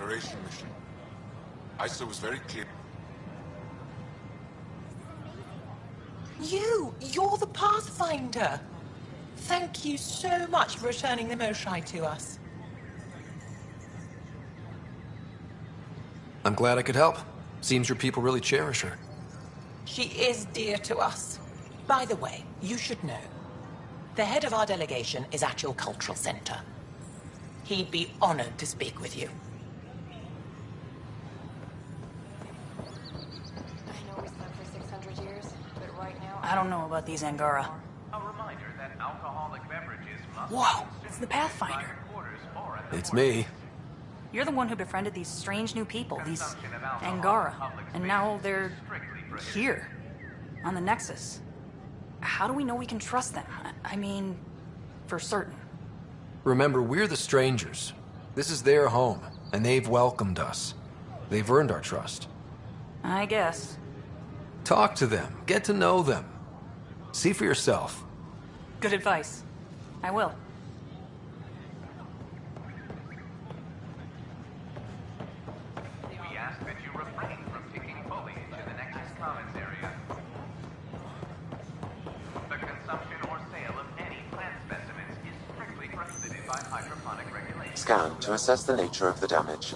exploration mission. ISO was very clear. You're the Pathfinder. Thank you so much for returning the Moshai to us. I'm glad I could help. Seems your people really cherish her. She is dear to us. By the way, you should know. The head of our delegation is at your cultural center. He'd be honored to speak with you. I know we slept for 600 years, but right now... I don't know about these Angara. A reminder that alcoholic beverages must... Whoa, it's the Pathfinder. It's me. You're the one who befriended these strange new people, these Angara, and now they're here, on the Nexus. How do we know we can trust them? I mean, for certain. Remember, we're the strangers. This is their home, and they've welcomed us. They've earned our trust. I guess. Talk to them. Get to know them. See for yourself. Good advice. I will. We ask that you refrain from picking foliage in the Nexus Commons area. The consumption or sale of any plant specimens is strictly prohibited by hydroponic regulations. Scan to assess the nature of the damage.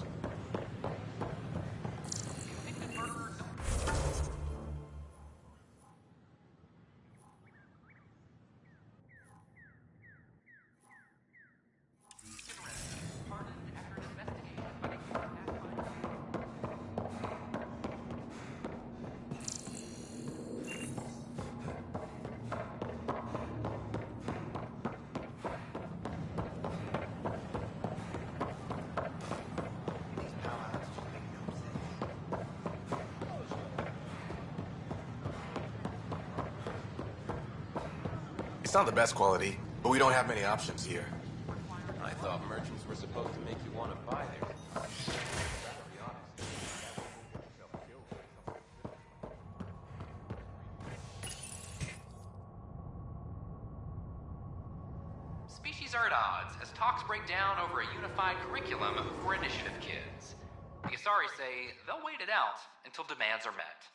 It's not the best quality, but we don't have many options here. I thought merchants were supposed to make you want to buy there. Species are at odds as talks break down over a unified curriculum for initiative kids. The Asari say they'll wait it out until demands are met.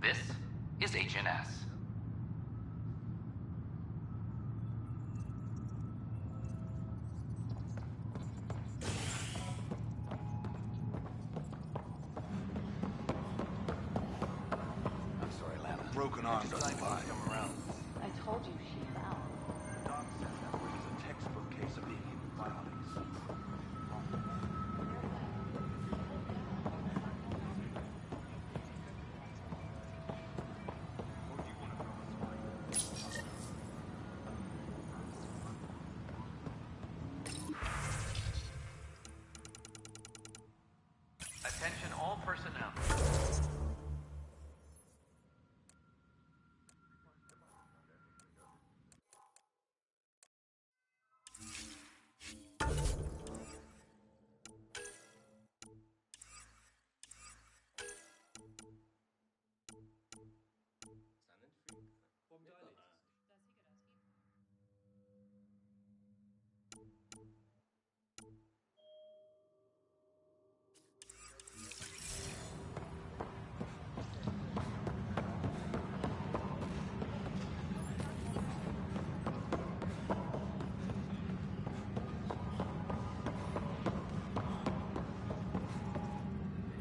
This is HNS. I'm sorry, Lana. Broken arm doesn't lie. Come around. I told you she fell. Doc says that was a textbook case of being human violence. Attention all personnel.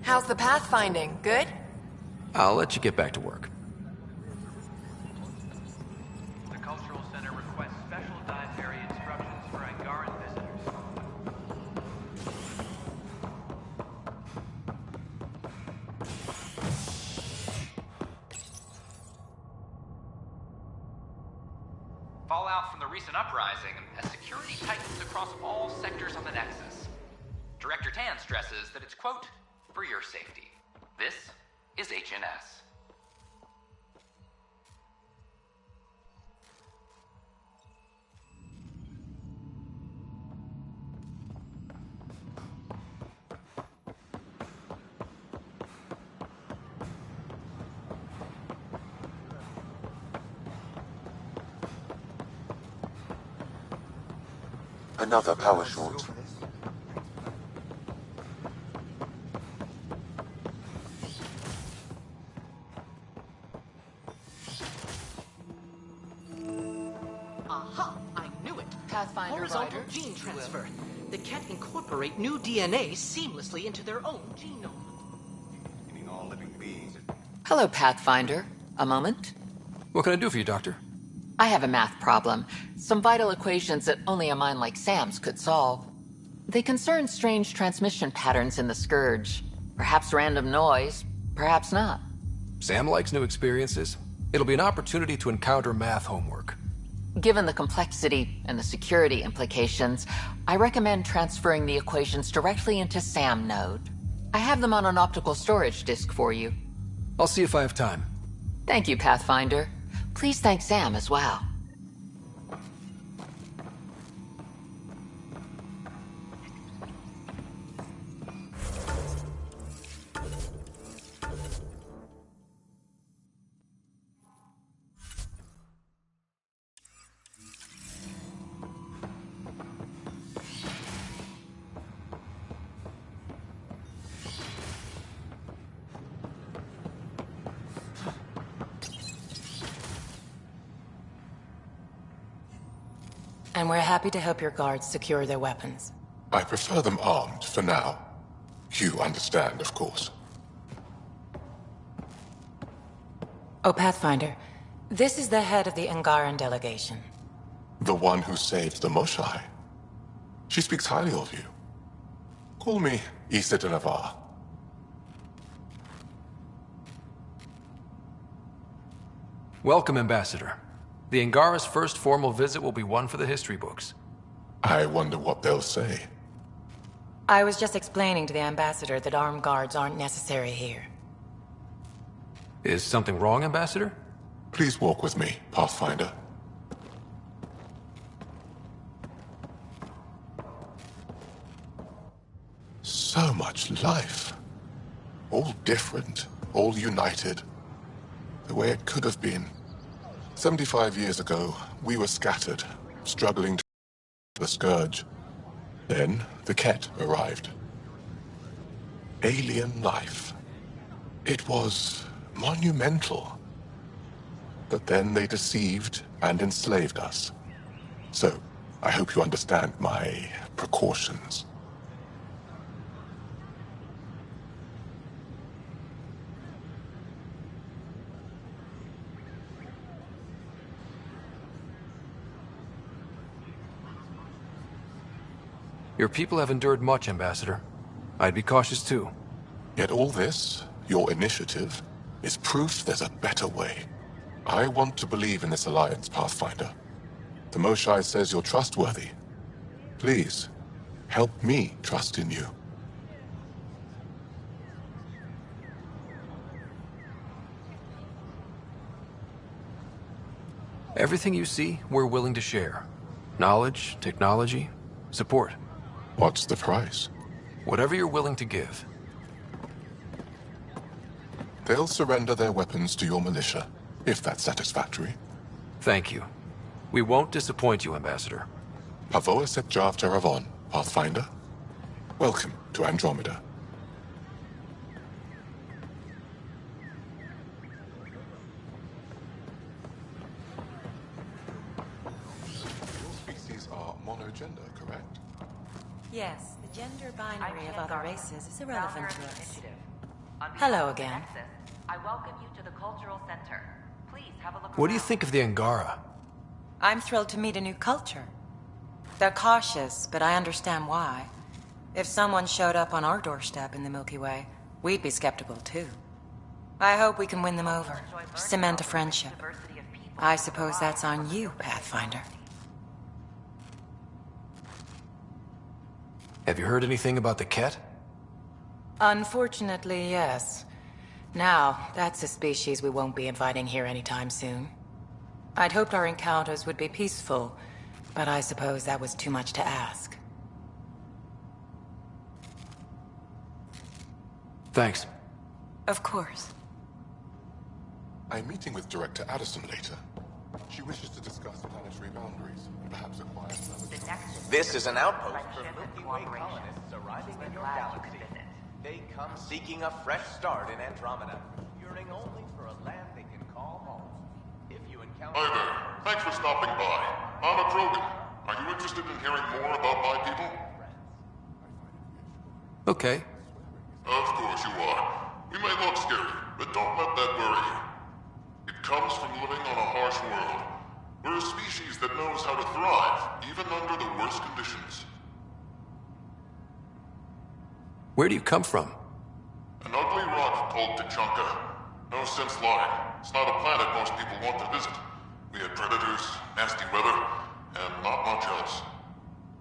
How's the pathfinding? Good? I'll let you get back to work. The Cultural Center requests special dietary instructions for Angaran visitors. Fallout from the recent uprising as security tightens across all sectors on the Nexus. Director Tan stresses that it's, quote, for your safety. This is HNS. Another power short. Aha! I knew it. Pathfinder Horizontal Rider, gene if you will. transfer. The Ket incorporate new DNA seamlessly into their own genome. Hello, Pathfinder. A moment? What can I do for you, Doctor? I have a math problem. Some vital equations that only a mind like Sam's could solve. They concern strange transmission patterns in the Scourge. Perhaps random noise, perhaps not. Sam likes new experiences. It'll be an opportunity to encounter math homework. Given the complexity and the security implications, I recommend transferring the equations directly into SAM node. I have them on an optical storage disk for you. I'll see if I have time. Thank you, Pathfinder. Please thank Sam as well. And we're happy to help your guards secure their weapons. I prefer them armed for now. You understand, of course. Oh, Pathfinder, this is the head of the Angaran delegation. The one who saved the Moshai. She speaks highly of you. Call me Issa de Navarre. Welcome, Ambassador. The Angara's first formal visit will be one for the history books. I wonder what they'll say. I was just explaining to the Ambassador that armed guards aren't necessary here. Is something wrong, Ambassador? Please walk with me, Pathfinder. So much life. All different, all united. The way it could have been. 75 years ago, we were scattered, struggling to the Scourge. Then, the Ket arrived. Alien life. It was monumental. But then they deceived and enslaved us. So, I hope you understand my precautions. Your people have endured much, Ambassador. I'd be cautious too. Yet all this, your initiative, is proof there's a better way. I want to believe in this alliance, Pathfinder. The Moshai says you're trustworthy. Please, help me trust in you. Everything you see, we're willing to share. Knowledge, technology, support. What's the price? Whatever you're willing to give. They'll surrender their weapons to your militia, if that's satisfactory. Thank you. We won't disappoint you, Ambassador. Pavoa set Jav Teravon, Pathfinder. Welcome to Andromeda. Your species are monogender, correct? Yes, the gender binary of other races is irrelevant to us. Hello again. I welcome you to the cultural center. Please have a look What do you around. think of the Angara? I'm thrilled to meet a new culture. They're cautious, but I understand why. If someone showed up on our doorstep in the Milky Way, we'd be skeptical too. I hope we can win them over, cement a friendship. I suppose that's on you, Pathfinder. Have you heard anything about the Ket? Unfortunately, yes. Now, that's a species we won't be inviting here anytime soon. I'd hoped our encounters would be peaceful, but I suppose that was too much to ask. Thanks. Of course. I'm meeting with Director Addison later. She wishes to discuss planetary boundaries and perhaps acquire further. This is an outpost for Milky Way colonists arriving in your galaxy. They come seeking a fresh start in Andromeda, yearning only for a land they can call home. If you encounter... Hi there. Thanks for stopping by. I'm a Krogan. Are you interested in hearing more about my people? Okay. Of course you are. We may look scary, but don't let that worry you. It comes from living on a harsh world. We're a species that knows how to thrive, even under the worst conditions. Where do you come from? An ugly rock called Tachanka. No sense lying. It's not a planet most people want to visit. We had predators, nasty weather, and not much else.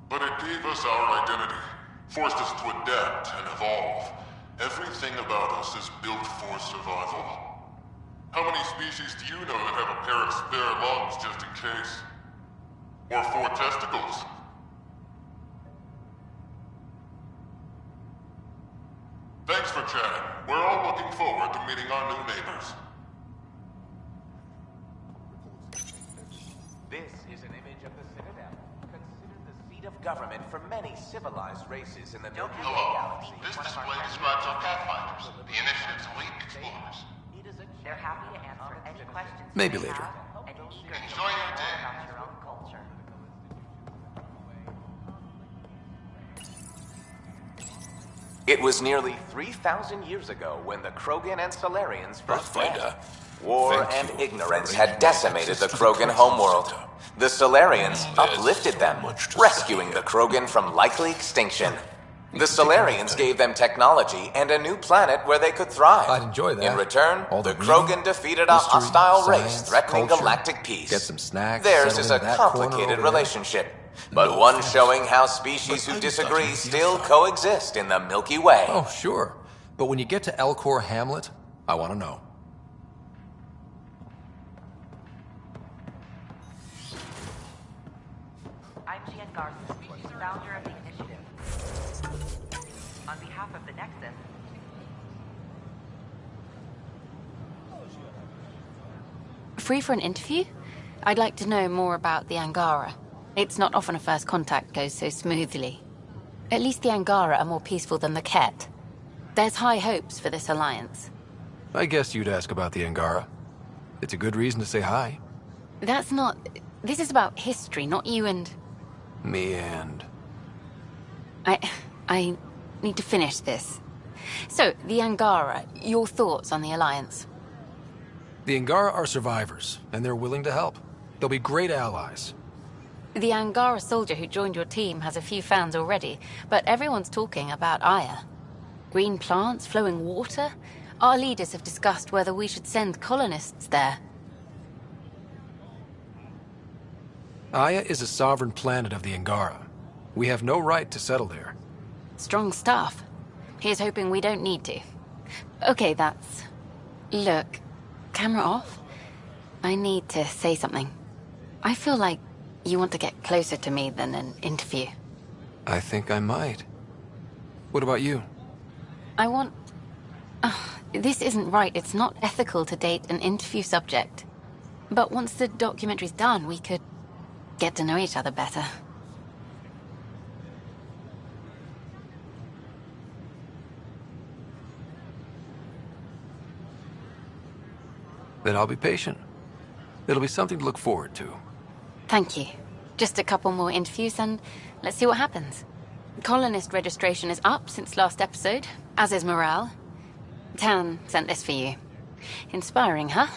But it gave us our identity, forced us to adapt and evolve. Everything about us is built for survival. How many species do you know that have a pair of spare lungs just in case? Or 4 testicles? Thanks for chatting. We're all looking forward to meeting our new neighbors. This is an image of the Citadel, considered the seat of government for many civilized races in the Milky Way galaxy. This display describes our Pathfinders, the Initiative's elite explorers. They're happy to answer any questions Maybe you may later. have, and eager to Enjoy learn your more day. about your own culture. It was nearly 3,000 years ago when the Krogan and Solarians first met. War and ignorance had decimated the Krogan homeworld. The Solarians uplifted them, rescuing the Krogan from likely extinction. The Solarians gave them technology and a new planet where they could thrive. I'd enjoy that. In return, All the the Krogan reading, defeated a history, hostile race science, threatening culture, galactic peace. get some snacks, Theirs settle is a into that corner complicated over there. relationship, but one showing how species who disagree still coexist in the Milky Way. Oh, sure. But when you get to Elcor Hamlet, I want to know. I'm Gian Garza, founder of the initiative. On behalf of the Nexus, Free for an interview? I'd like to know more about the Angara. It's not often a first contact goes so smoothly. At least the Angara are more peaceful than the Ket. There's high hopes for this alliance. I guess you'd ask about the Angara. It's a good reason to say hi. That's not... This is about history, not you and... Me and... I need to finish this. So, the Angara, your thoughts on the alliance? The Angara are survivors, and they're willing to help. They'll be great allies. The Angara soldier who joined your team has a few fans already, but everyone's talking about Aya. Green plants, flowing water? Our leaders have discussed whether we should send colonists there. Aya is a sovereign planet of the Angara. We have no right to settle there. Strong stuff. Here's hoping we don't need to. Okay, that's... Look, camera off. I need to say something. I feel like you want to get closer to me than an interview. I think I might. What about you? I want... this isn't right. It's not ethical to date an interview subject. But once the documentary's done, we could get to know each other better. Then I'll be patient. It'll be something to look forward to. Thank you. Just a couple more interviews and let's see what happens. Colonist registration is up since last episode, as is morale. Tan sent this for you. Inspiring, huh?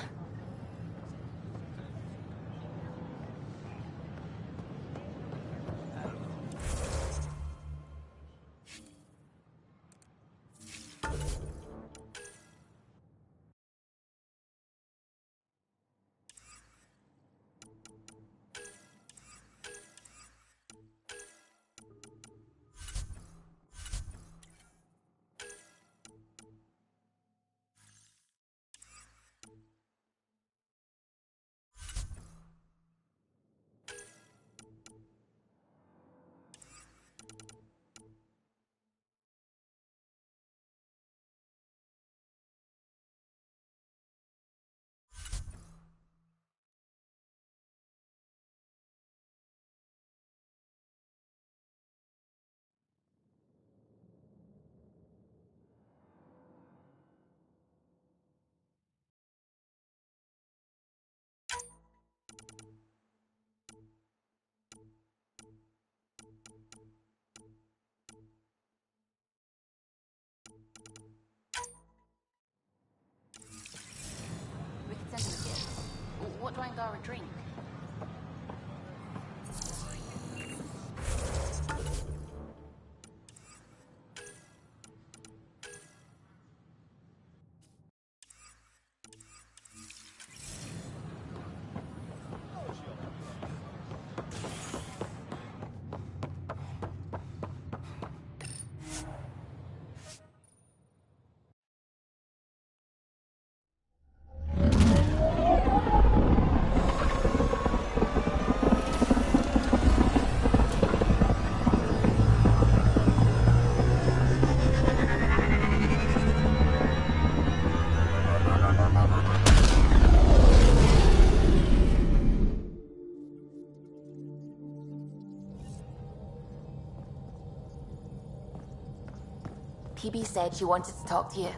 PB said she wanted to talk to you.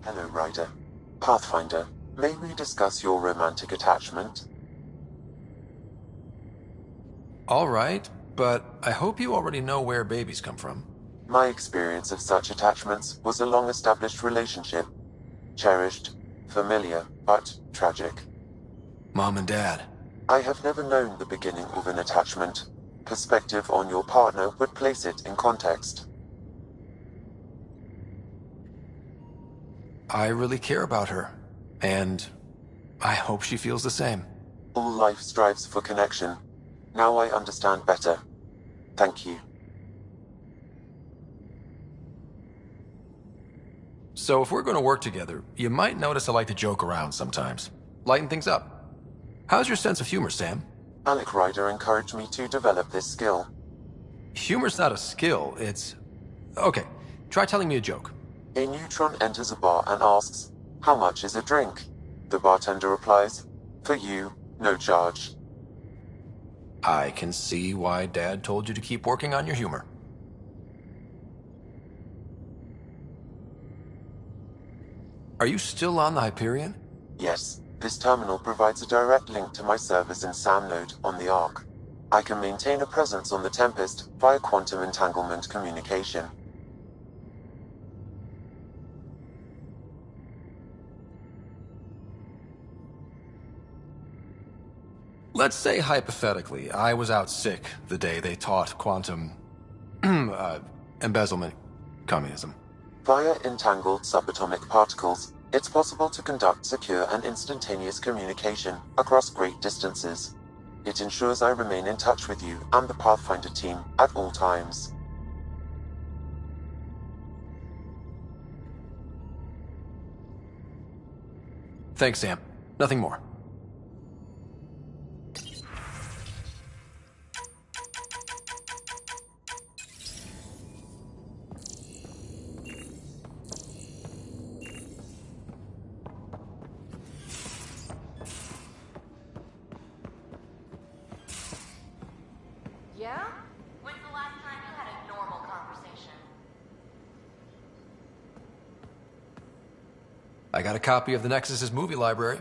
Hello, Ryder. Pathfinder, may we discuss your romantic attachment? All right, but I hope you already know where babies come from. My experience of such attachments was a long-established relationship. Cherished, familiar, but tragic. Mom and Dad. I have never known the beginning of an attachment. Perspective on your partner would place it in context. I really care about her, and I hope she feels the same. All life strives for connection. Now I understand better. Thank you. So if we're going to work together, you might notice I like to joke around sometimes. Lighten things up. How's your sense of humor, Sam? Alec Ryder encouraged me to develop this skill. Humor's not a skill, it's... Okay, try telling me a joke. A neutron enters a bar and asks, "How much is a drink?" The bartender replies, "For you, no charge." I can see why Dad told you to keep working on your humor. Are you still on the Hyperion? Yes, this terminal provides a direct link to my servers in SamNode on the Ark. I can maintain a presence on the Tempest via quantum entanglement communication. Let's say, hypothetically, I was out sick the day they taught quantum... embezzlement communism. Via entangled subatomic particles, it's possible to conduct secure and instantaneous communication across great distances. It ensures I remain in touch with you and the Pathfinder team at all times. Thanks, Sam. Nothing more. Yeah? When's the last time you had a normal conversation? I got a copy of the Nexus's movie library.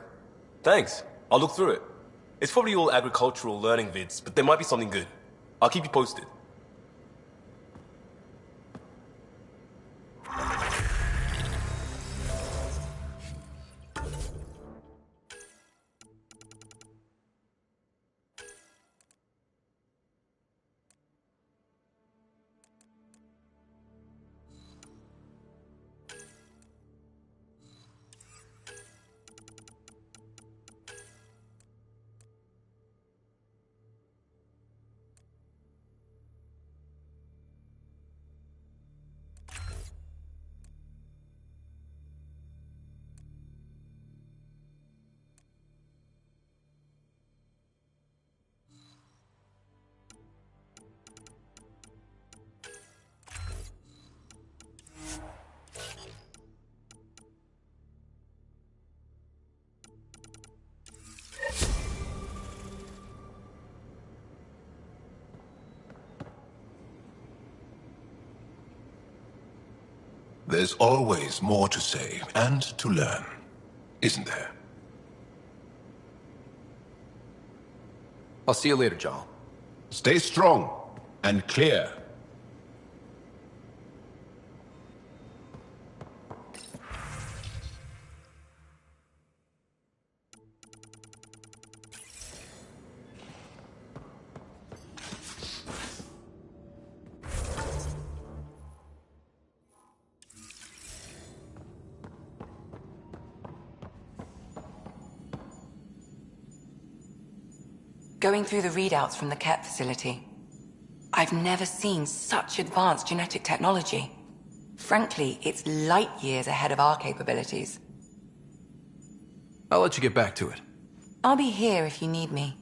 Thanks. I'll look through it. It's probably all agricultural learning vids, but there might be something good. I'll keep you posted. There's always more to say and to learn, isn't there? I'll see you later, Joel. Stay strong and clear. Going through the readouts from the KEP facility, I've never seen such advanced genetic technology. Frankly, it's light years ahead of our capabilities. I'll let you get back to it. I'll be here if you need me.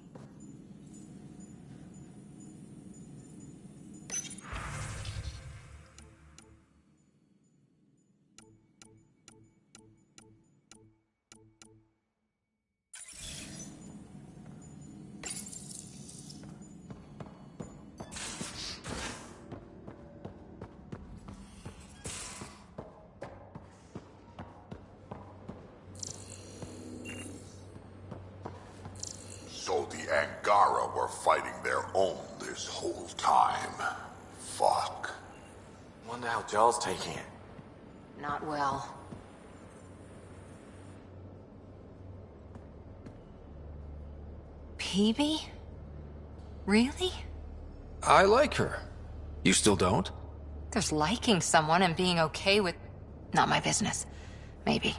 So the Angara were fighting their own this whole time. Fuck. Wonder how Joel's taking it. Not well. Peavy? Really? I like her. You still don't? There's liking someone and being okay with... Not my business. Maybe.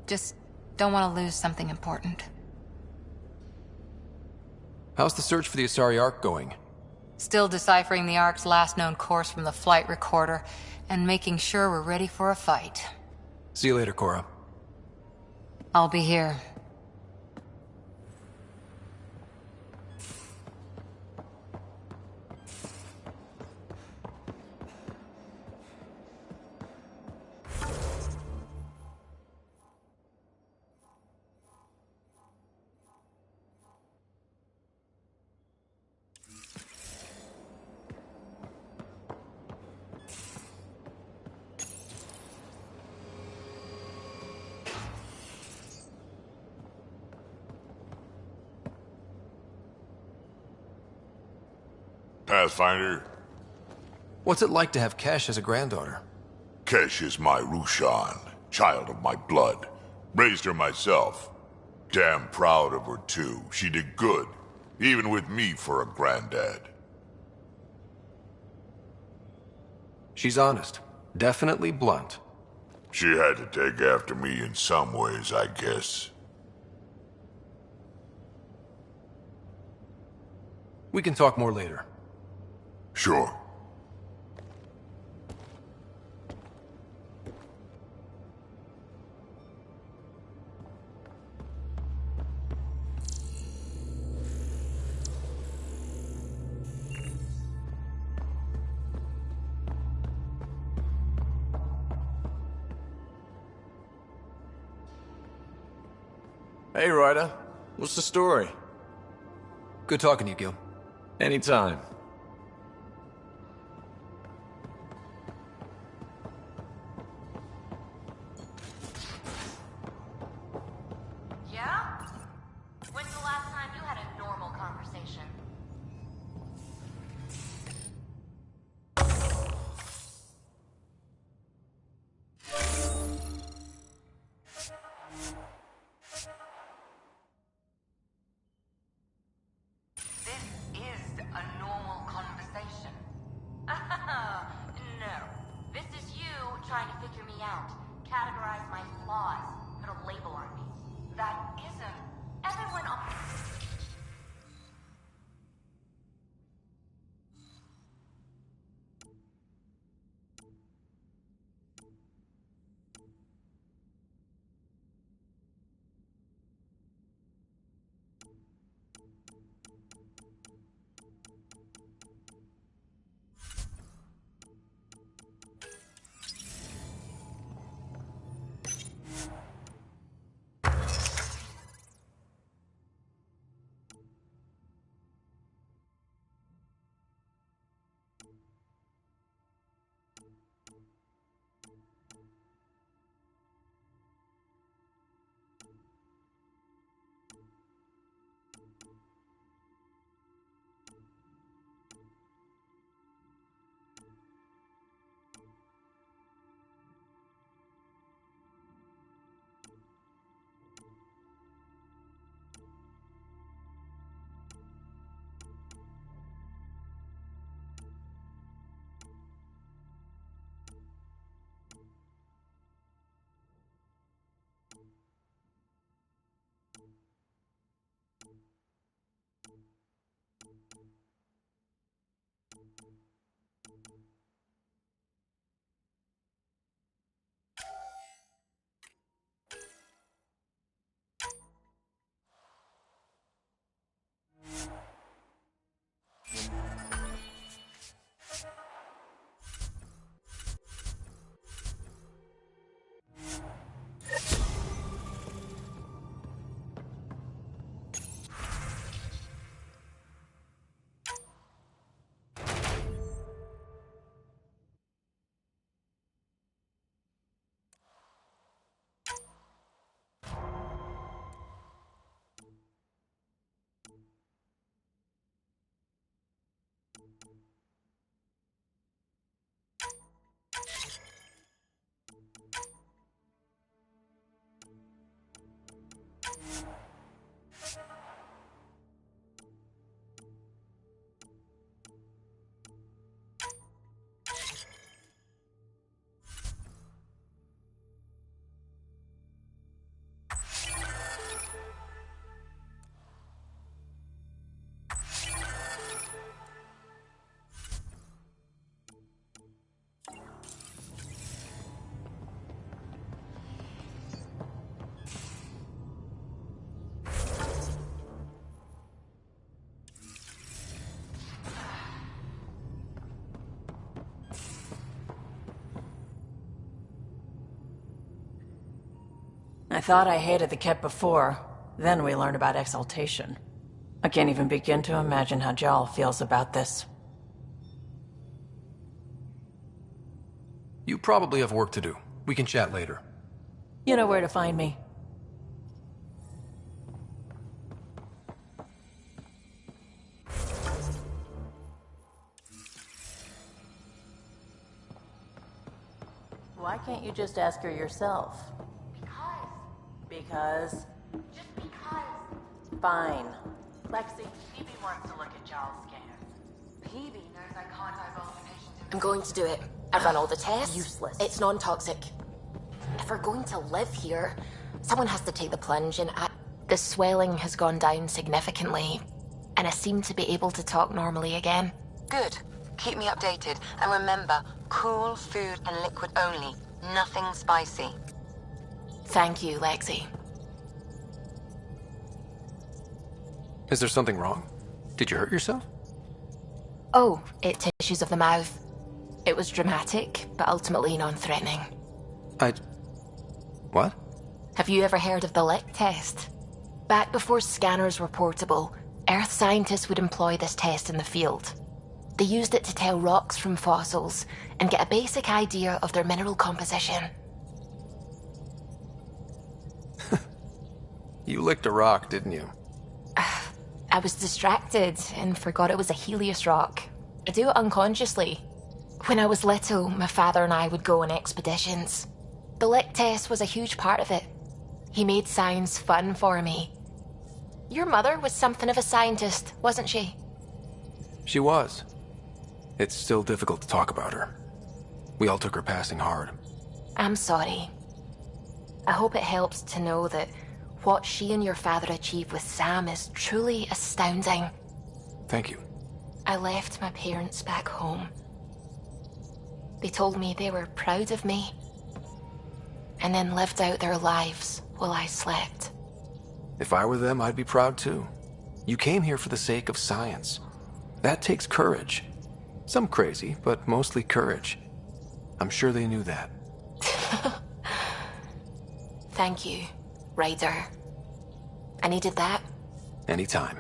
Just don't want to lose something important. How's the search for the Asari Ark going? Still deciphering the Ark's last known course from the flight recorder and making sure we're ready for a fight. See you later, Cora. I'll be here. Pathfinder? What's it like to have Kesh as a granddaughter? Kesh is my Rushan, child of my blood. Raised her myself. Damn proud of her too. She did good, even with me for a granddad. She's honest. Definitely blunt. She had to take after me in some ways, I guess. We can talk more later. Sure. Hey, Ryder. What's the story? Good talking to you, Gil. Anytime. Yeah? When's the last time you had a normal conversation? I thought I hated the Kett before. Then we learned about exaltation. I can't even begin to imagine how Jal feels about this. You probably have work to do. We can chat later. You know where to find me. Why can't you just ask her yourself? Because? Just because. Fine. Lexi, Phoebe wants to look at Jal's scan. Phoebe knows I can't divulge patients. I'm going to do it. I've run all the tests. Useless. It's non-toxic. If we're going to live here, someone has to take the plunge, and the swelling has gone down significantly, and I seem to be able to talk normally again. Good. Keep me updated. And remember, cool food and liquid only. Nothing spicy. Thank you, Lexi. Is there something wrong? Did you hurt yourself? Oh, tissues of the mouth. It was dramatic, but ultimately non-threatening. What? Have you ever heard of the lick test? Back before scanners were portable, Earth scientists would employ this test in the field. They used it to tell rocks from fossils and get a basic idea of their mineral composition. You licked a rock, didn't you? I was distracted and forgot it was a Helios rock. I do it unconsciously. When I was little, my father and I would go on expeditions. The lick test was a huge part of it. He made science fun for me. Your mother was something of a scientist, wasn't she? She was. It's still difficult to talk about her. We all took her passing hard. I'm sorry. I hope it helps to know that what she and your father achieved with Sam is truly astounding. Thank you. I left my parents back home. They told me they were proud of me, and then lived out their lives while I slept. If I were them, I'd be proud too. You came here for the sake of science. That takes courage. Some crazy, but mostly courage. I'm sure they knew that. Thank you, Ryder. I needed that. Anytime.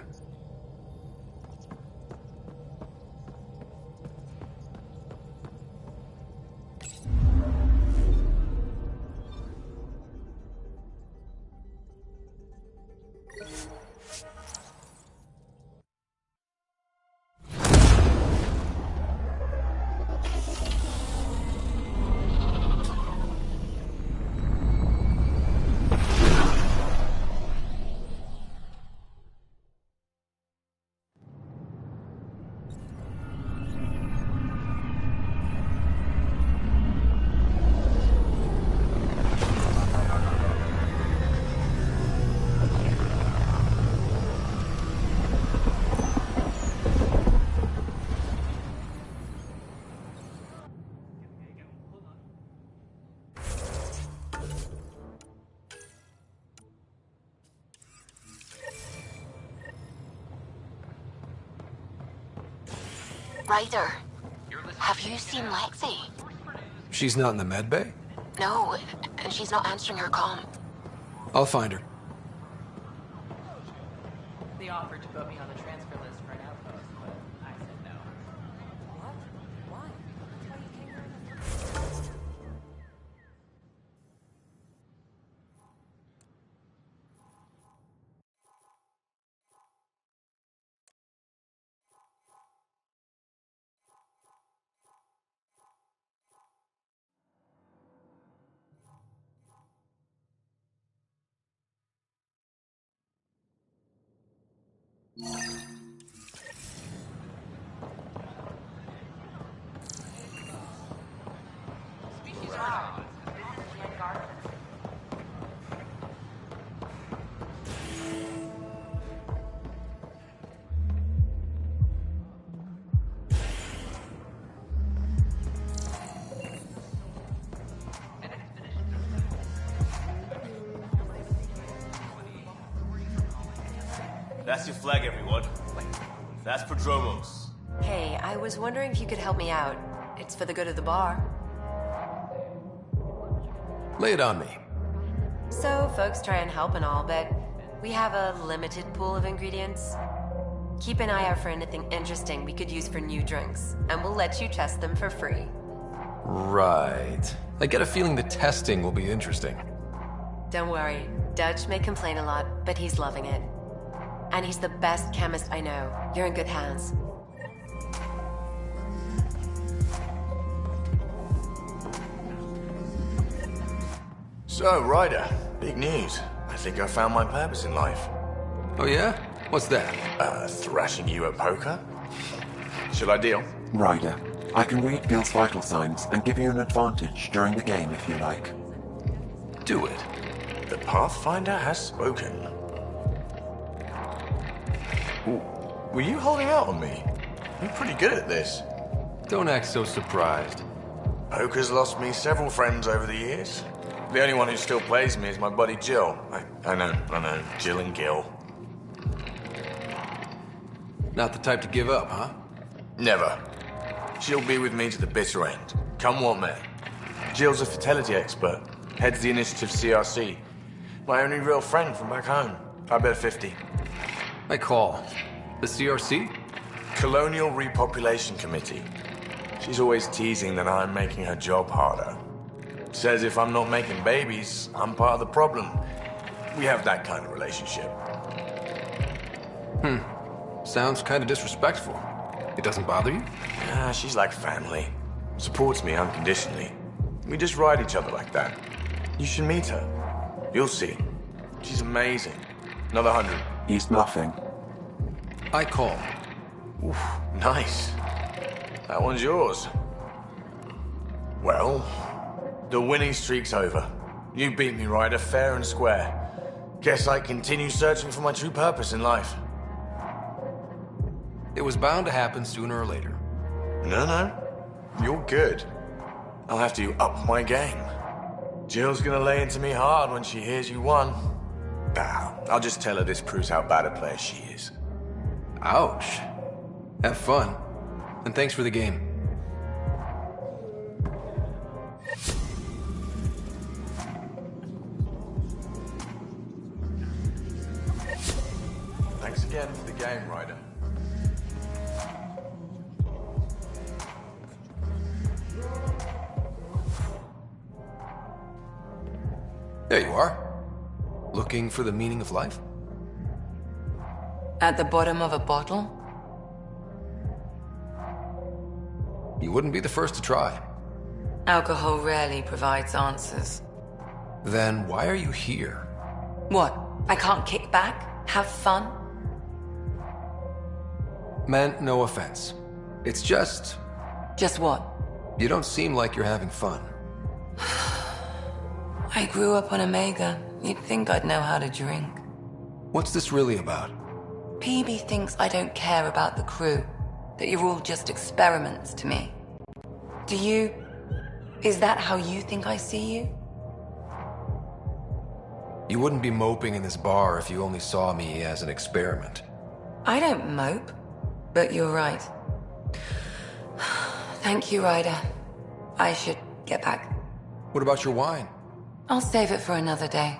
Ryder, have you seen Lexi? She's not in the med bay? No, and she's not answering her comm. I'll find her. They offered to put me on the transfer list for an outpost, but I said no. What? Why? That's why you came here in the first place. That's your flag, everyone. That's Prodromos. Hey, I was wondering if you could help me out. It's for the good of the bar. Lay it on me. So, folks try and help and all, but we have a limited pool of ingredients. Keep an eye out for anything interesting we could use for new drinks, and we'll let you test them for free. Right. I get a feeling the testing will be interesting. Don't worry, Dutch may complain a lot, but he's loving it. And he's the best chemist I know. You're in good hands. So, Ryder, big news. I think I found my purpose in life. Oh yeah? What's that? Thrashing you at poker? Should I deal? Ryder, I can read Gil's vital signs and give you an advantage during the game if you like. Do it. The Pathfinder has spoken. Ooh, were you holding out on me? You're pretty good at this. Don't act so surprised. Poker's lost me several friends over the years. The only one who still plays me is my buddy Jill. I know, Jill and Gil. Not the type to give up, huh? Never. She'll be with me to the bitter end, come what may. Jill's a fertility expert, heads the initiative CRC. My only real friend from back home. I bet 50. I call. The CRC? Colonial Repopulation Committee. She's always teasing that I'm making her job harder. Says if I'm not making babies, I'm part of the problem. We have that kind of relationship. Sounds kind of disrespectful. It doesn't bother you? She's like family. Supports me unconditionally. We just ride each other like that. You should meet her. You'll see. She's amazing. Another 100. He's bluffing. I call. Oof, nice. That one's yours. Well, the winning streak's over. You beat me, Ryder, fair and square. Guess I continue searching for my true purpose in life. It was bound to happen sooner or later. No. You're good. I'll have to up my game. Jill's gonna lay into me hard when she hears you won. I'll just tell her this proves how bad a player she is. Ouch. Have fun. And thanks for the game. Thanks again for the game, Ryder. There you are. Looking for the meaning of life? At the bottom of a bottle? You wouldn't be the first to try. Alcohol rarely provides answers. Then why are you here? What? I can't kick back? Have fun? Meant no offense. It's just... Just what? You don't seem like you're having fun. I grew up on Omega. You'd think I'd know how to drink. What's this really about? PB thinks I don't care about the crew. That you're all just experiments to me. Do you... Is that how you think I see you? You wouldn't be moping in this bar if you only saw me as an experiment. I don't mope. But you're right. Thank you, Ryder. I should get back. What about your wine? I'll save it for another day.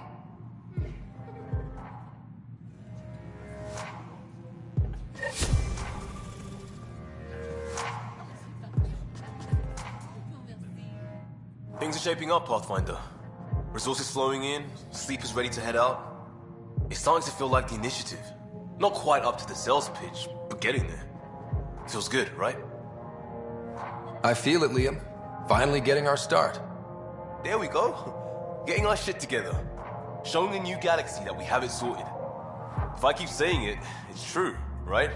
Things are shaping up, Pathfinder. Resources flowing in, sleepers ready to head out. It's starting to feel like the initiative. Not quite up to the sales pitch, but getting there. Feels good, right? I feel it, Liam. Finally getting our start. There we go. Getting our shit together. Showing the new galaxy that we have it sorted. If I keep saying it, it's true, right?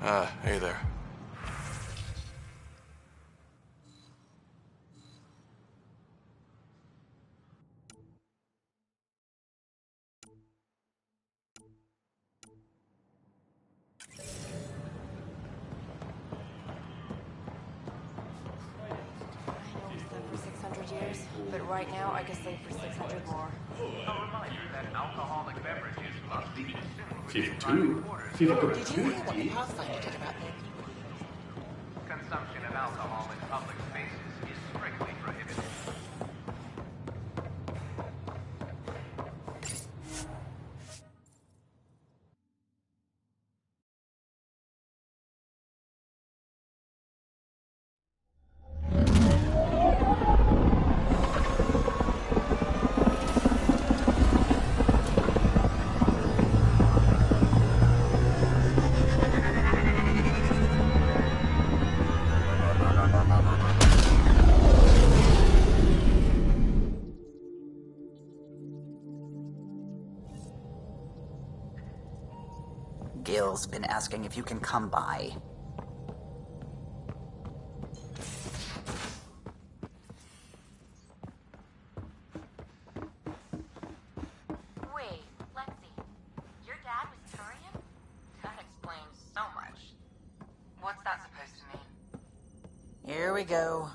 Hey there. For 600 years, but right now I can sleep for 600 more. A reminder that alcoholic beverages must be consumed 52? Did you hear what the Pathfinder did about that? Consumption of alcohol in public spaces is strictly prohibited. Gil's been asking if you can come by. Wait, Lexi, your dad was Turian? That explains so much. What's that supposed to mean? Here we go.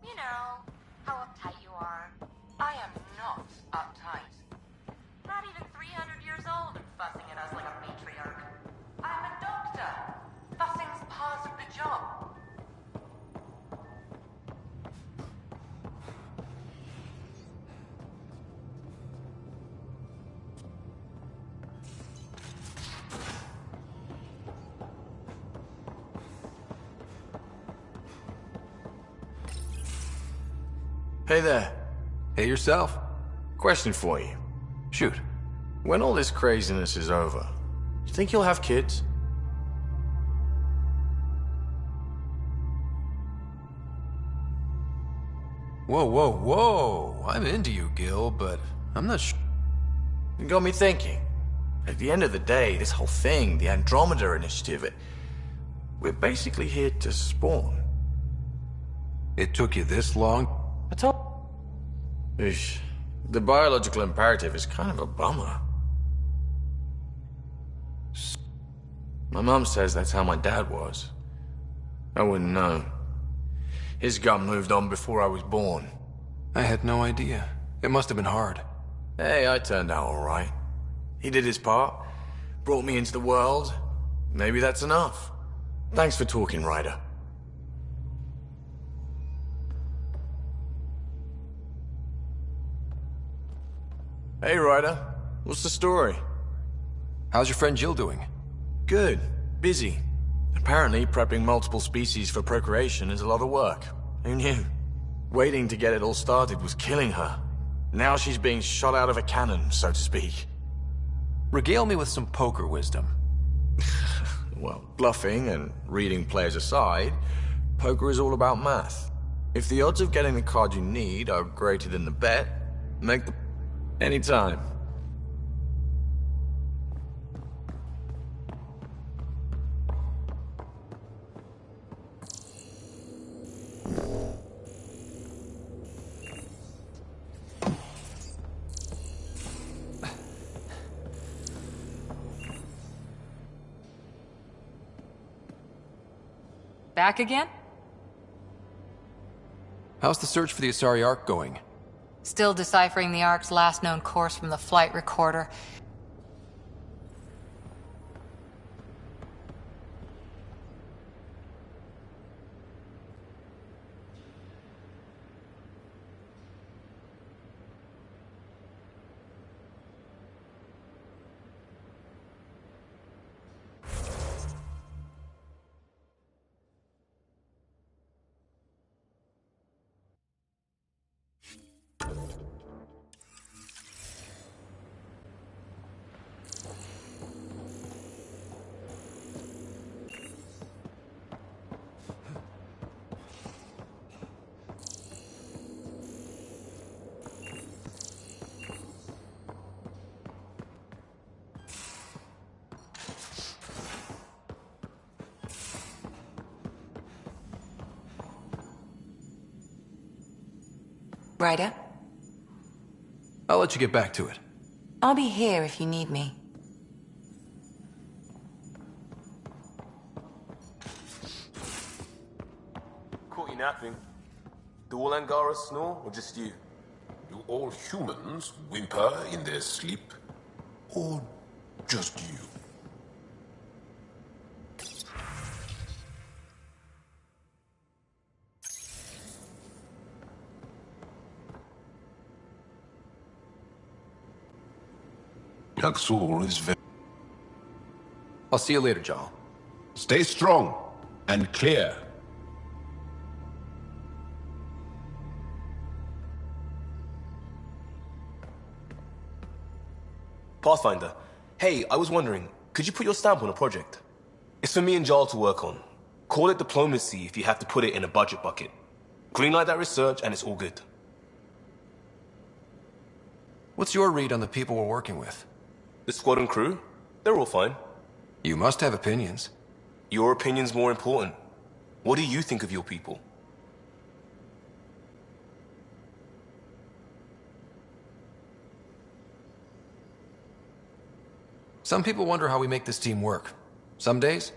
You know, how uptight you are. I am not uptight. Not even 300 years old and fussing at us like a matriarch. I'm a doctor. Fussing's part of the job. Hey there. Hey yourself. Question for you. Shoot. When all this craziness is over, you think you'll have kids? Whoa, whoa, whoa. I'm into you, Gil, but I'm not sure. You got me thinking. At the end of the day, this whole thing, the Andromeda initiative, we're basically here to spawn. It took you this long? I told... Eesh. The biological imperative is kind of a bummer. My mum says that's how my dad was. I wouldn't know. His gut moved on before I was born. I had no idea. It must have been hard. Hey, I turned out alright. He did his part. Brought me into the world. Maybe that's enough. Thanks for talking, Ryder. Hey, Ryder. What's the story? How's your friend Jill doing? Good. Busy. Apparently, prepping multiple species for procreation is a lot of work. Who knew? Waiting to get it all started was killing her. Now she's being shot out of a cannon, so to speak. Regale me with some poker wisdom. Well, bluffing and reading players aside, poker is all about math. If the odds of getting the card you need are greater than the bet, make the... Anytime. Back again? How's the search for the Asari Ark going? Still deciphering the Ark's last known course from the flight recorder. Ryder? I'll let you get back to it. I'll be here if you need me. Caught you napping. Do all Angara snore, or just you? Do all humans whimper in their sleep? Or just you? Yaxul is very... I'll see you later, Jarl. Stay strong and clear. Pathfinder. Hey, I was wondering, could you put your stamp on a project? It's for me and Jarl to work on. Call it diplomacy if you have to put it in a budget bucket. Greenlight that research and it's all good. What's your read on the people we're working with? The squad and crew? They're all fine. You must have opinions. Your opinion's more important. What do you think of your people? Some people wonder how we make this team work. Some days,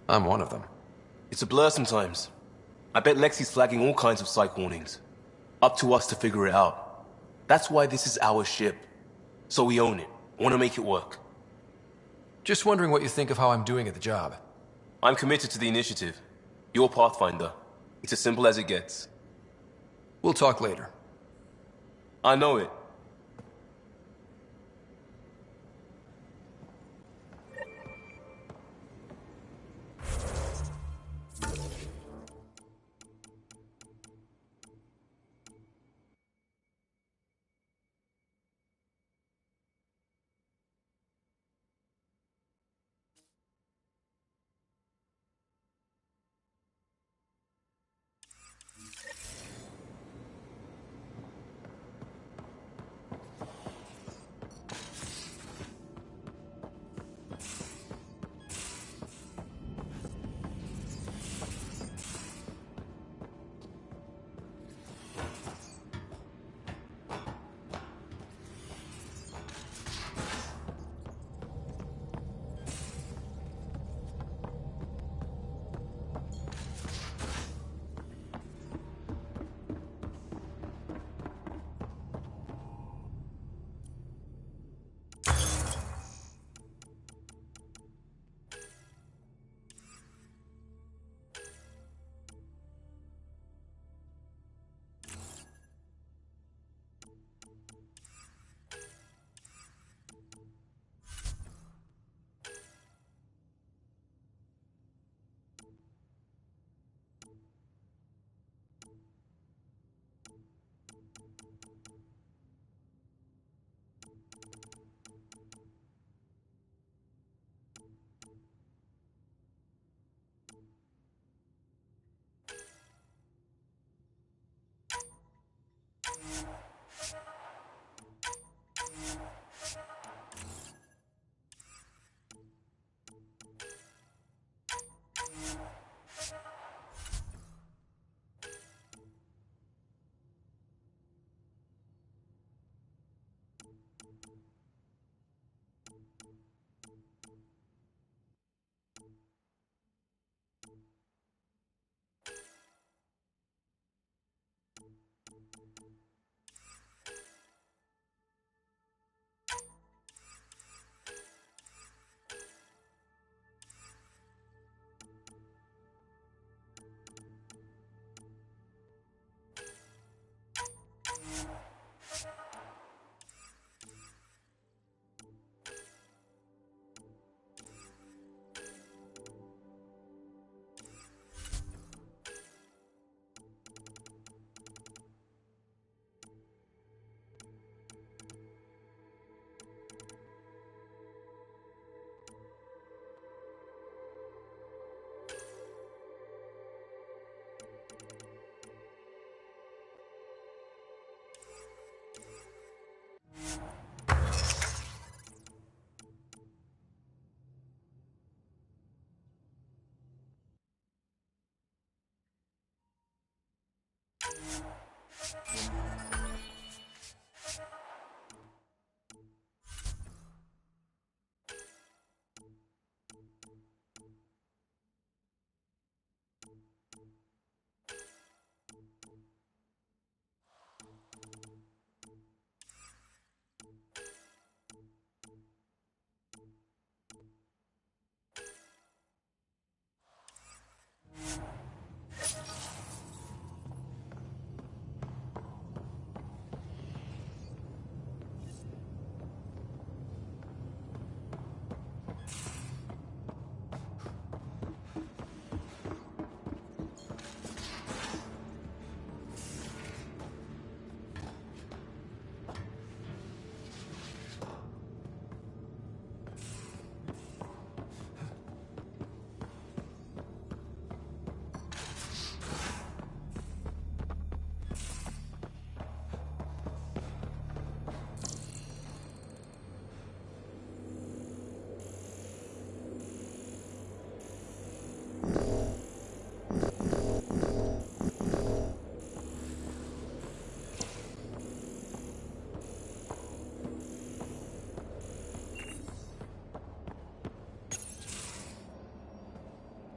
I'm one of them. It's a blur sometimes. I bet Lexi's flagging all kinds of psych warnings. Up to us to figure it out. That's why this is our ship. So we own it. Want to make it work. Just wondering what you think of how I'm doing at the job. I'm committed to the initiative. You're Pathfinder. It's as simple as it gets. We'll talk later. I know it.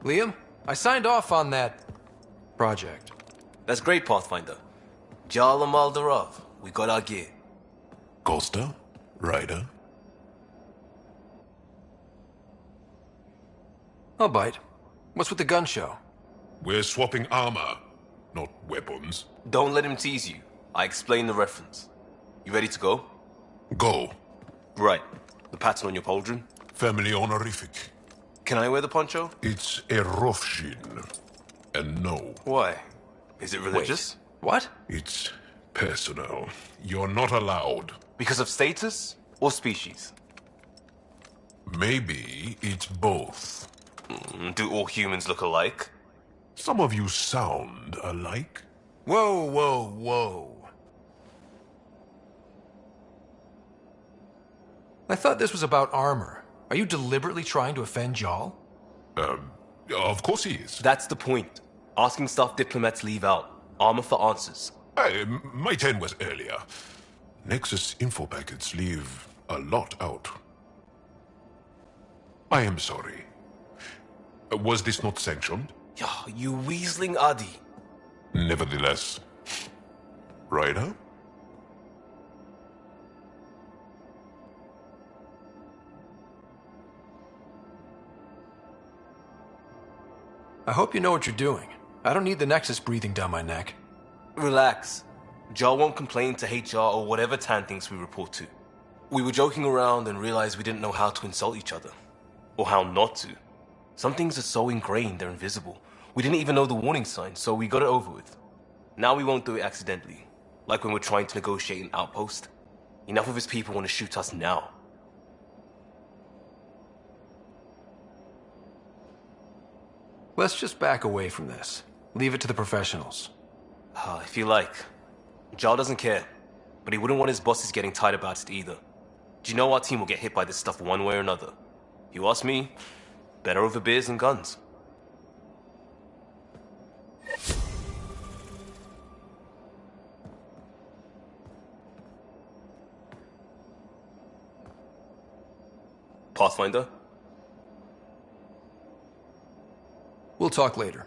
Liam, I signed off on that project. That's great, Pathfinder. Jarl and Maldarov, we got our gear. Costa? Ryder? I'll bite. What's with the gun show? We're swapping armor, not weapons. Don't let him tease you. I explained the reference. You ready to go? Go. Right. The pattern on your pauldron? Family honorific. Can I wear the poncho? It's a Rofshin. And no. Why? Is it religious? Wait, what? It's personal. You're not allowed. Because of status or species? Maybe it's both. Do all humans look alike? Some of you sound alike. Whoa, whoa, whoa. I thought this was about armor. Are you deliberately trying to offend Jarl? Of course he is. That's the point. Asking stuff diplomats leave out. Armor for answers. My turn was earlier. Nexus info packets leave a lot out. I am sorry. Was this not sanctioned? You weaseling Adi. Nevertheless. Ryder? I hope you know what you're doing. I don't need the Nexus breathing down my neck. Relax. Jar won't complain to HR or whatever Tan thinks we report to. We were joking around and realized we didn't know how to insult each other. Or how not to. Some things are so ingrained they're invisible. We didn't even know the warning sign, so we got it over with. Now we won't do it accidentally. Like when we're trying to negotiate an outpost. Enough of his people want to shoot us now. Let's just back away from this. Leave it to the professionals. If you like. Jar doesn't care, but he wouldn't want his bosses getting tired about it either. Do you know our team will get hit by this stuff one way or another? If you ask me, better over beers and guns. Pathfinder? We'll talk later.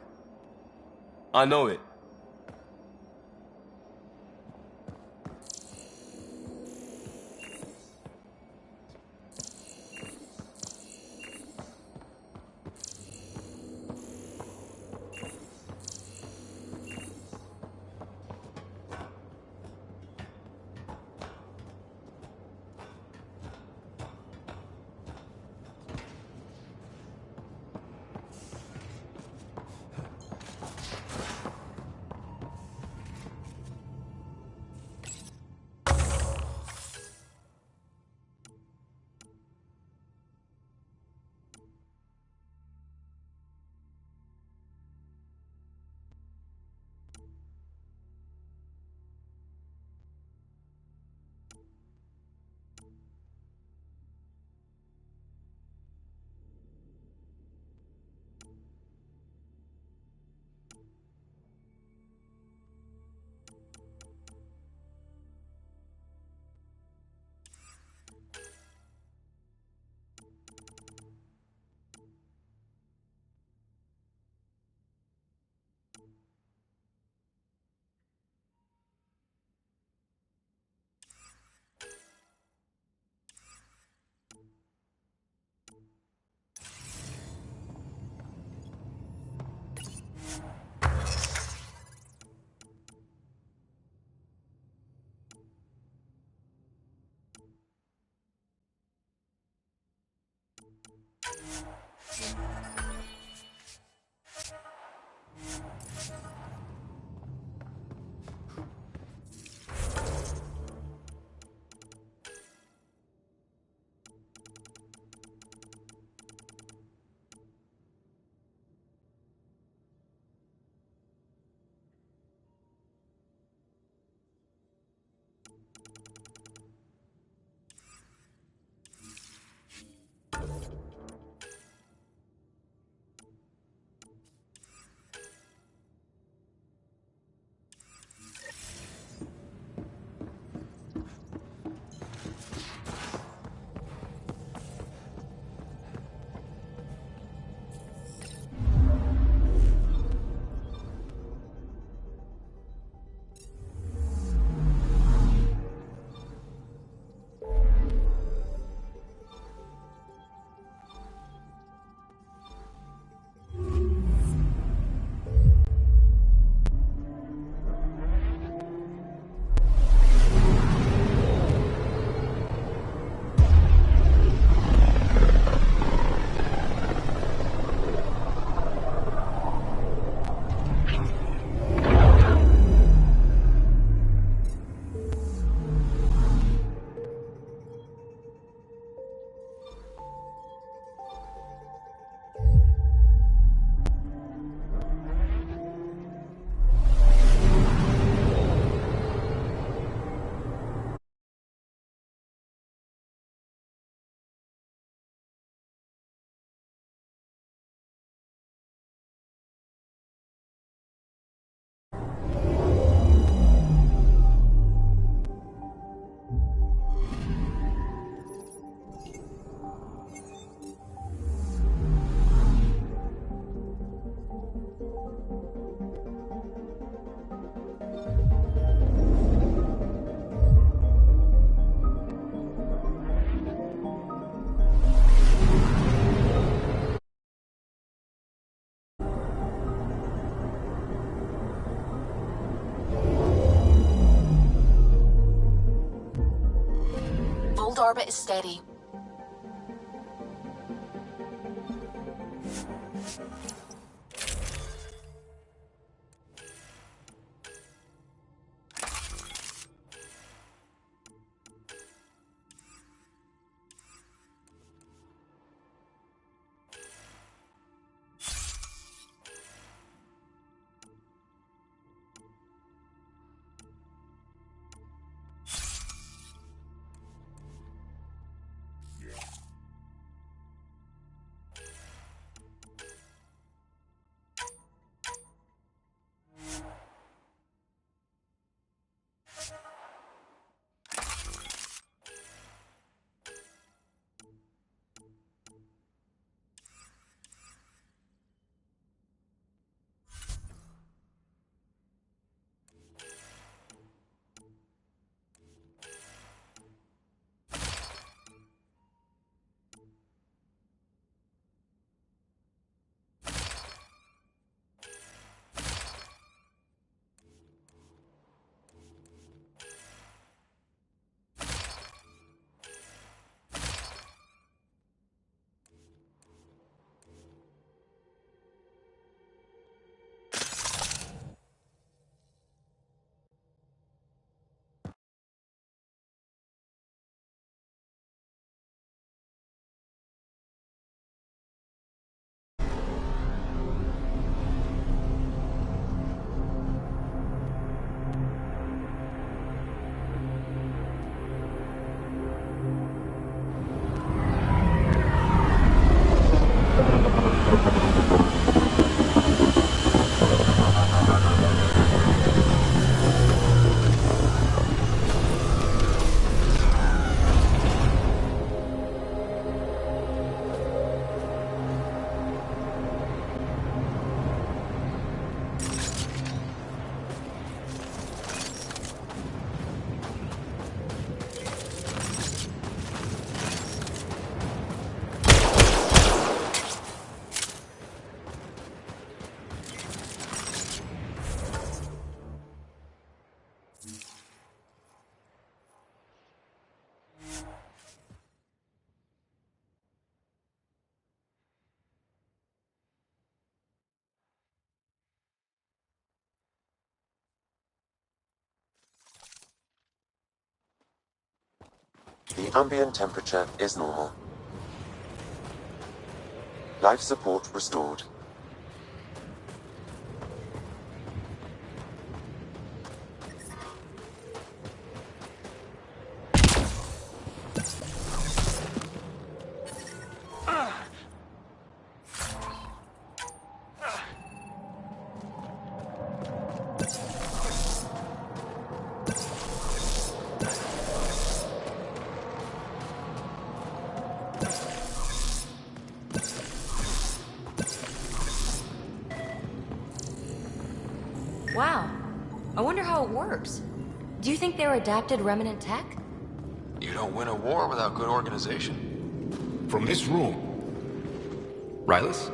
I know it. orbit is steady. The ambient temperature is normal. Life support restored. Wow. I wonder how it works. Do you think they're adapted remnant tech? You don't win a war without good organization. From this room. Rylus?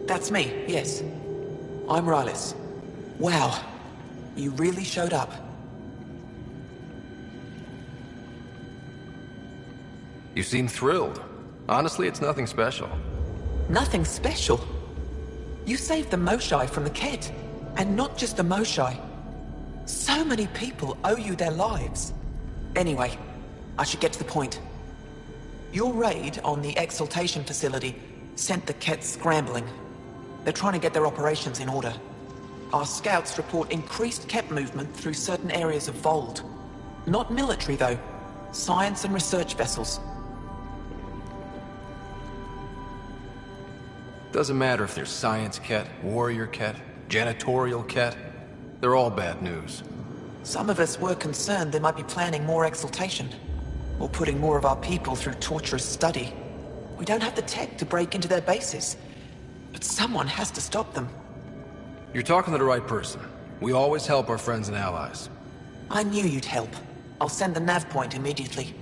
That's me, yes. I'm Rylus. Wow. You really showed up. You seem thrilled. Honestly, it's nothing special. Nothing special? You saved the Moshai from the Kett. And not just the Moshai. So many people owe you their lives. Anyway, I should get to the point. Your raid on the exaltation facility sent the Kett scrambling. They're trying to get their operations in order. Our scouts report increased Kett movement through certain areas of Vold. Not military, though. Science and research vessels. Doesn't matter if there's science Kett, warrior Kett, janitorial Kett. They're all bad news. Some of us were concerned they might be planning more exaltation, or putting more of our people through torturous study. We don't have the tech to break into their bases, but someone has to stop them. You're talking to the right person. We always help our friends and allies. I knew you'd help. I'll send the nav point immediately.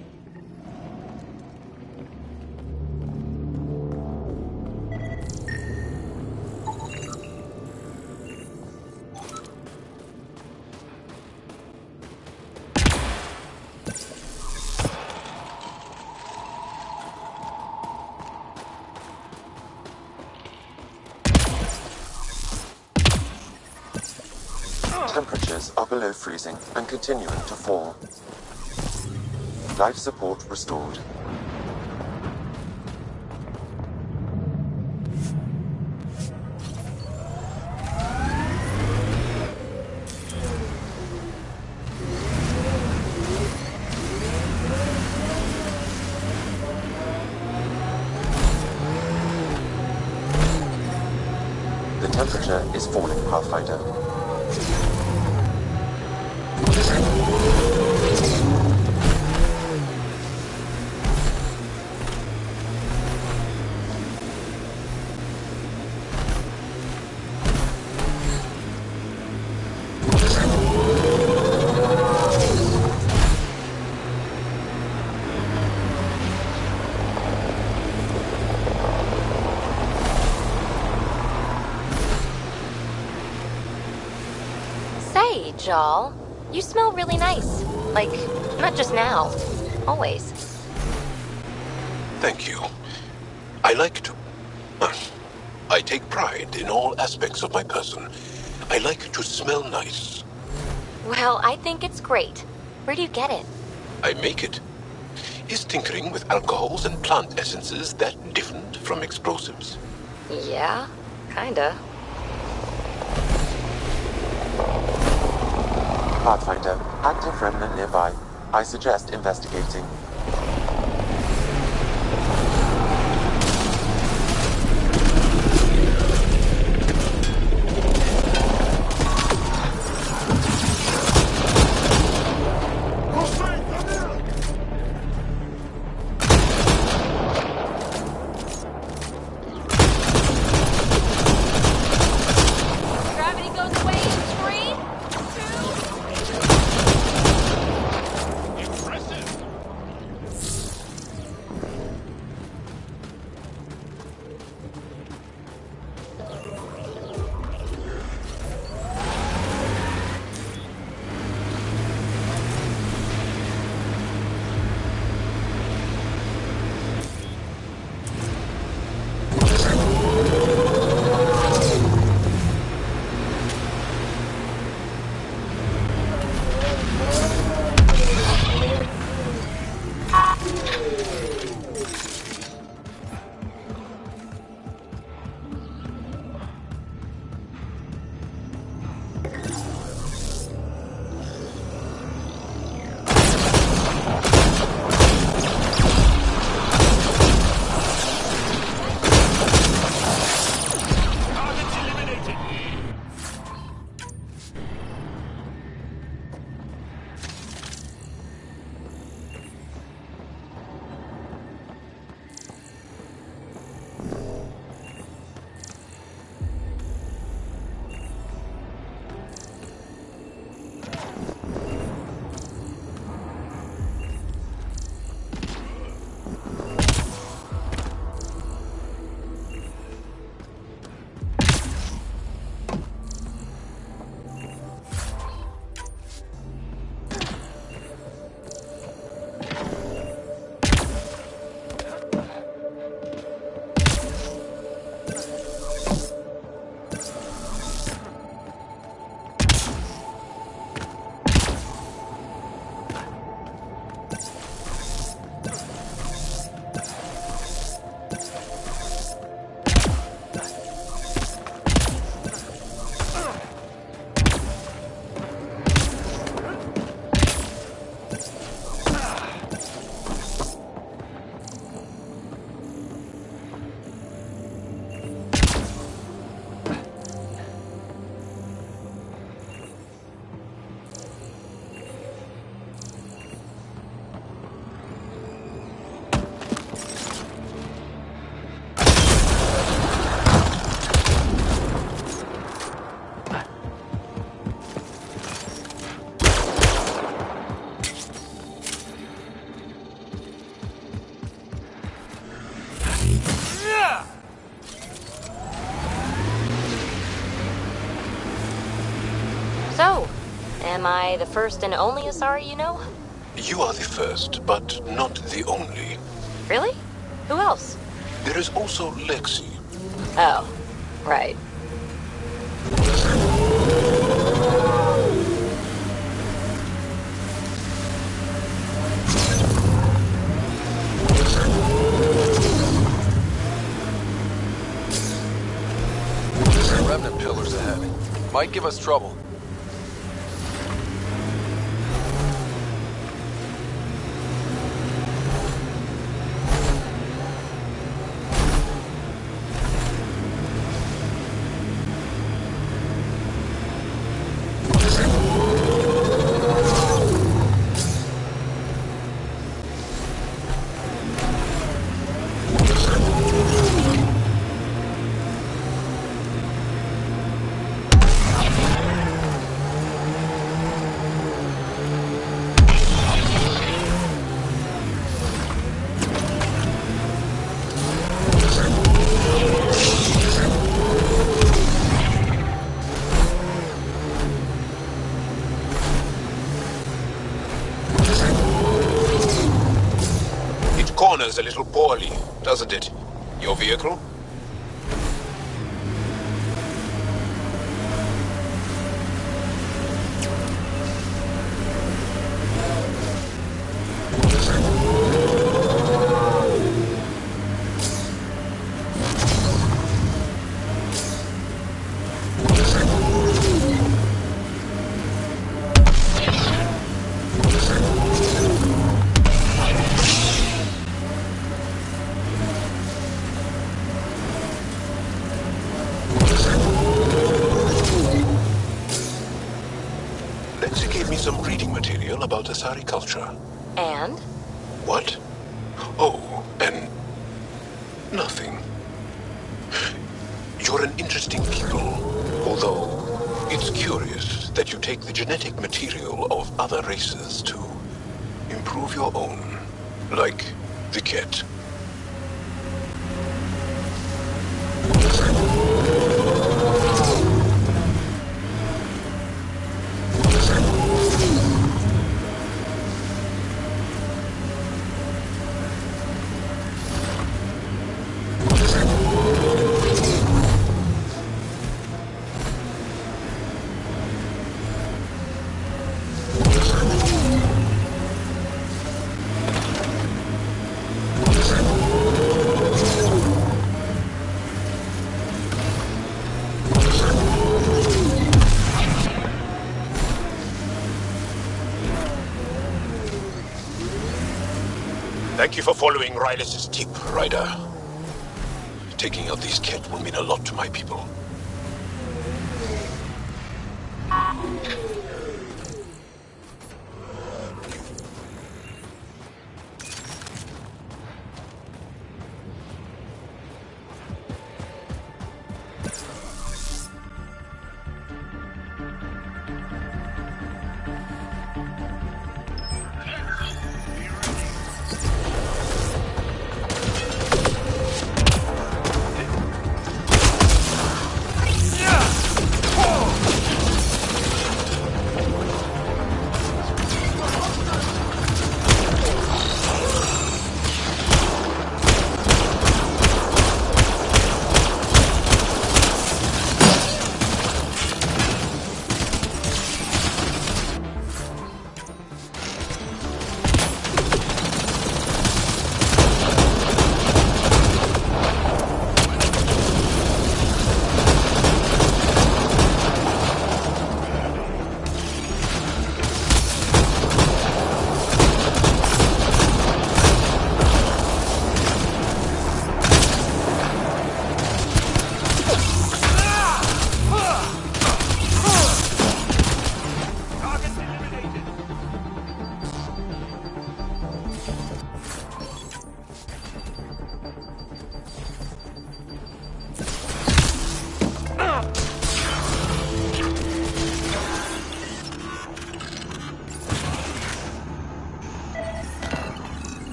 Temperatures are below freezing and continuing to fall. Life support restored. The temperature is falling, Pathfinder. Say, Jal, you smell really nice. Like, not just now. Always. Thank you. I like to... I take pride in all aspects of my person. I like to smell nice. Well, I think it's great. Where do you get it? I make it. Is tinkering with alcohols and plant essences that different from explosives? Yeah, kinda. Pathfinder, active remnant nearby. I suggest investigating. Gravity goes away in Yeah! So, am I the first and only Asari you know? You are the first, but not the only. Really? Who else? There is also Lexi. Oh, right. Might give us trouble. Corners a little poorly, doesn't it? Your vehicle? Some reading material about Asari culture. And? What? Oh, and nothing. You're an interesting people, although it's curious that you take the genetic material of other races to improve your own, like the cat. Thank you for following Rylis' tip, Ryder. Taking out these kids will mean a lot to my people.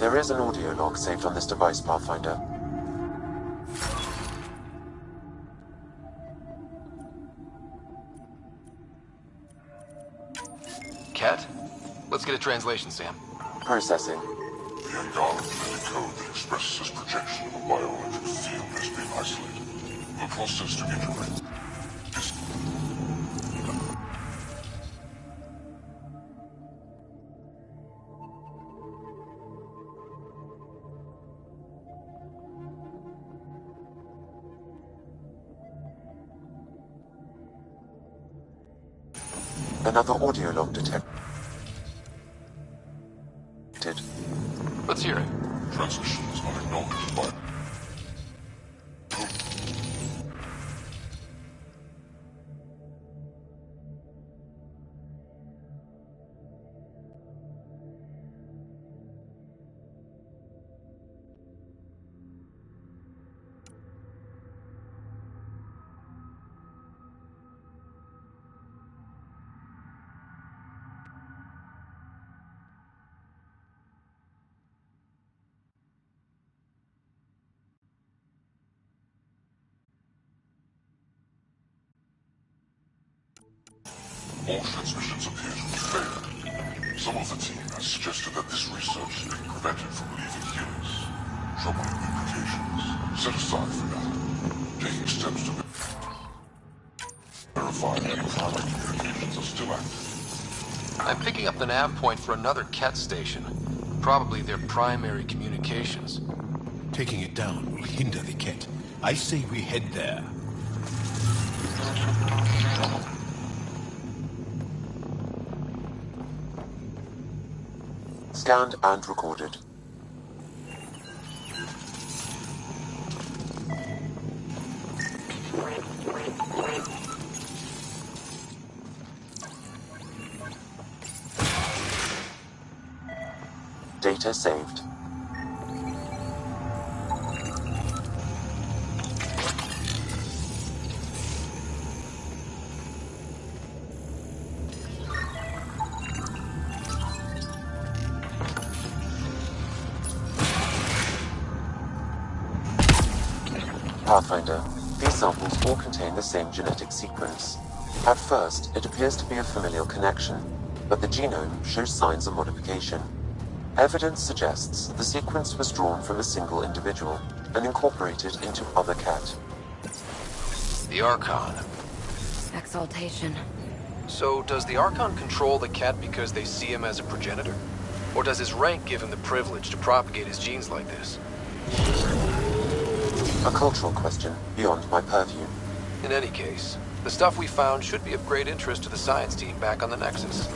There is an audio log saved on this device, Pathfinder. Cat? Let's get a translation, Sam. Processing. The Angara is a code that expresses this projection of a bioelectric field as being isolated. The process to integrate is... Another audio log detected. Let's hear it. Transmission is not acknowledged by... All transmissions appear to have failed. Some of the team has suggested that this research is being prevented from leaving humans. Troubling implications. Set aside for now. Taking steps to verify that primary communications are still active. I'm picking up the nav point for another Ket station. Probably their primary communications. Taking it down will hinder the Ket. I say we head there. Scanned and recorded. Data saved. Pathfinder, these samples all contain the same genetic sequence. At first, it appears to be a familial connection, but the genome shows signs of modification. Evidence suggests the sequence was drawn from a single individual and incorporated into other Ket. The Archon. Exaltation. So, does the Archon control the Ket because they see him as a progenitor? Or does his rank give him the privilege to propagate his genes like this? A cultural question beyond my purview. In any case, the stuff we found should be of great interest to the science team back on the Nexus.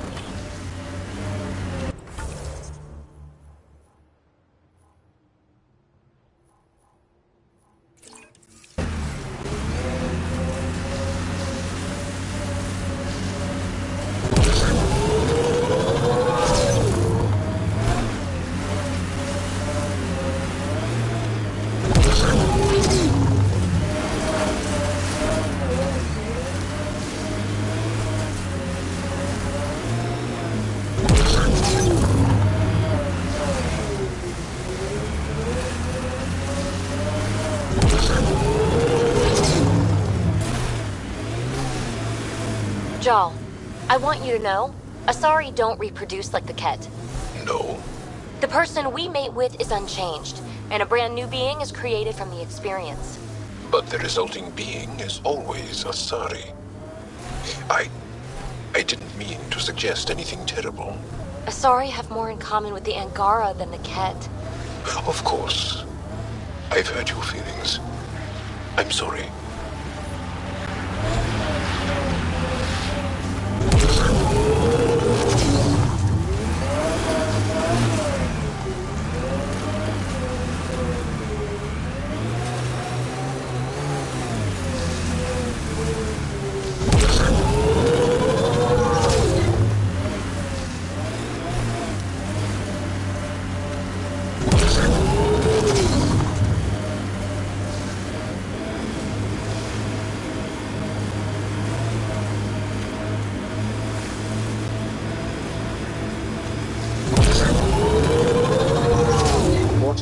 Jal, I want you to know, Asari don't reproduce like the Ket. No. The person we mate with is unchanged, and a brand new being is created from the experience. But the resulting being is always Asari. I didn't mean to suggest anything terrible. Asari have more in common with the Angara than the Ket. Of course. I've hurt your feelings. I'm sorry.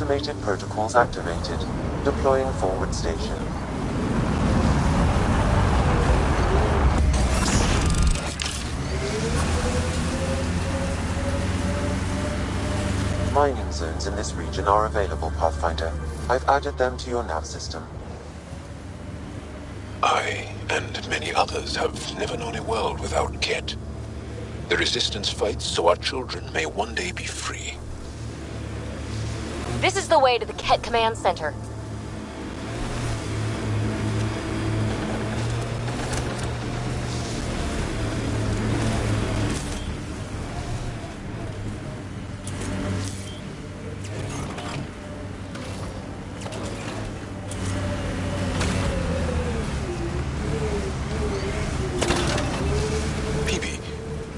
Automated protocols activated. Deploying forward station. Mining zones in this region are available, Pathfinder. I've added them to your nav system. I, and many others, have never known a world without Ket. The Resistance fights so our children may one day be free. This is the way to the Ket Command Center.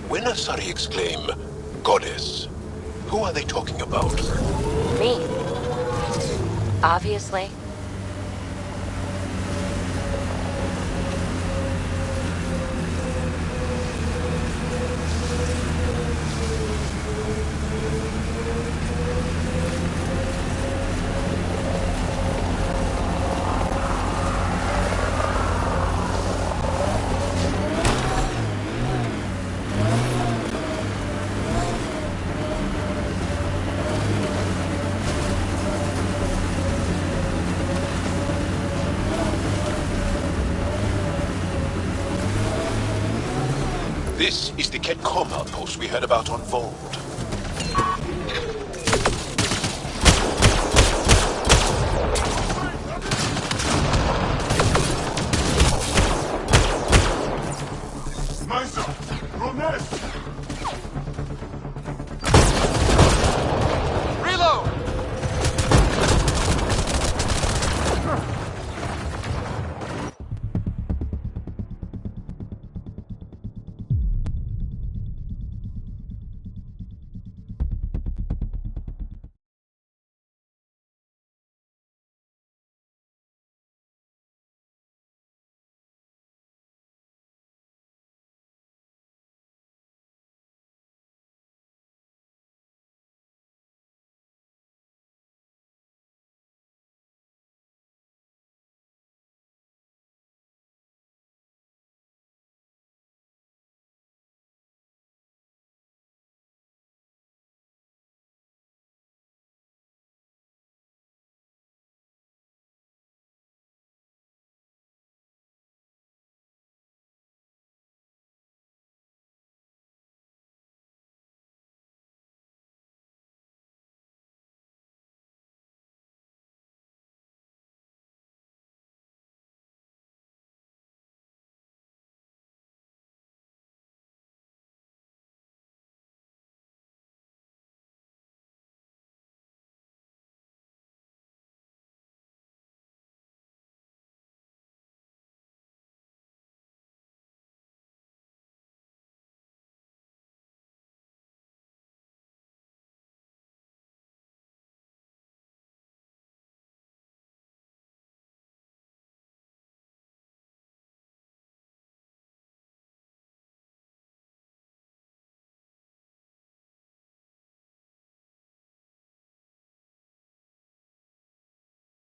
When Asari exclaim, Goddess, who are they talking about? Me. Obviously. This is the Ket Coma outpost we heard about on Vold.